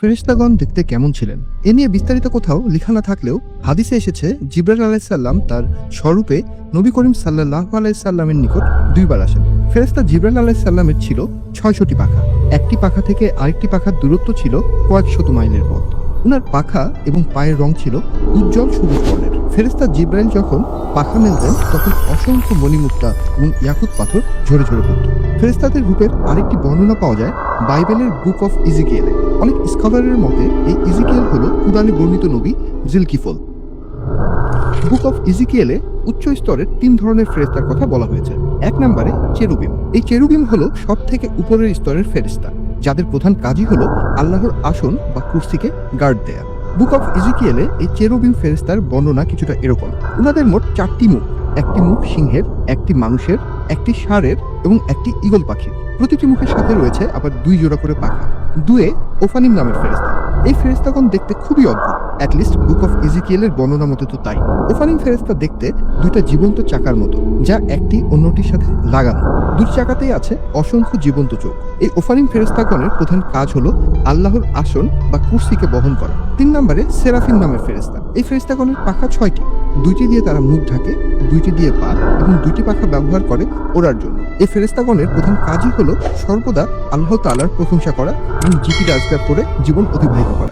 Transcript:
ফেরেশতাগণ দেখতে কেমন ছিলেন এ নিয়ে বিস্তারিত কোথাও লেখা না থাকলেও হাদিসে এসেছে জিবরাইল আলাইহিস সালাম তার স্বরূপে নবী করিম সাল্লাল্লাহু আলাইহি সাল্লামের নিকট দুইবার আসেন। ফেরেশতা জিবরাইল আলাইহিস সালামের ছিল ৬০০টি পাখা। একটি পাখা থেকে আরেকটি পাখার দূরত্ব ছিল কয়েক শত মাইলের পথ। উনার পাখা এবং পায়ের রং ছিল উজ্জ্বল সবুজ বর্ণের। ফেরেশতা জিবরাইল যখন পাখা মেলতেন তখন অসংখ্য মণিমুক্তা এবং ইয়াকুত পাথর ঝরে ঝরে পড়ত। ফেরেশতাদের রূপের আরেকটি বর্ণনা পাওয়া যায় বাইবেলের বুক অফ ইজিকিয়েলে। অনেক স্কলারের মতে এই ইজিকিয়েল হলো কুরআনে বর্ণিত নবী জিলকিফল। বুক অফ ইজিকিয়েলে উচ্চ স্তরের ৩ ধরনের ফেরেশতার কথা বলা হয়েছে। ১ নম্বরে চেরুবিম। এই চেরুবিম হলো সব থেকে উপরের স্তরের ফেরেশতা, যাদের প্রধান কাজই হলো আল্লাহর আসন বা কুরসিকে গার্ড দেয়া। বুক অফ ইজিকিয়েলে এই চেরুবিম ফেরেশতার বর্ণনা কিছুটা এরকম। উনাদের মোট ৪টি মুখ, একটি মুখ সিংহের, একটি মানুষের, একটি ষাঁড়ের এবং একটি ঈগল পাখির। প্রতিটি মুখের সাথে রয়েছে আবার ২ জোড়া করে পাখা। দুয়ে ওফানিম নামের ফেরেশতা। এই ফেরেশতাগণ দেখতে খুবই অদ্ভুত, অ্যাটলিস্ট বুক অফ ইজিকিয়েলের বর্ণনা মতে তো তাই। ওফানিম ফেরেশতা দেখতে ২টা জীবন্ত চাকার মতো, যা একটি অন্যটির সাথে লাগানো। ২ চাকাতেই আছে অসংখ্য জীবন্ত চোখ। এই ওফানিম ফেরেশতাগণের প্রধান কাজ হলো আল্লাহর আসন বা কুরসিকে বহন করা। ৩ নম্বরে সেরাফিম নামের ফেরেশতা। এই ফেরেশতাগণের পাখা ৬টি। ২টি দিয়ে তারা মুখ ঢাকে, ২টি দিয়ে পা এবং ২টি পাখা ব্যবহার করে ওড়ার জন্য। এই ফেরেশতাগণের প্রধান কাজই হলো সর্বদা আল্লাহ তাআলার প্রশংসা করা এবং জিকির আজকার করে জীবন অতিবাহিত করা।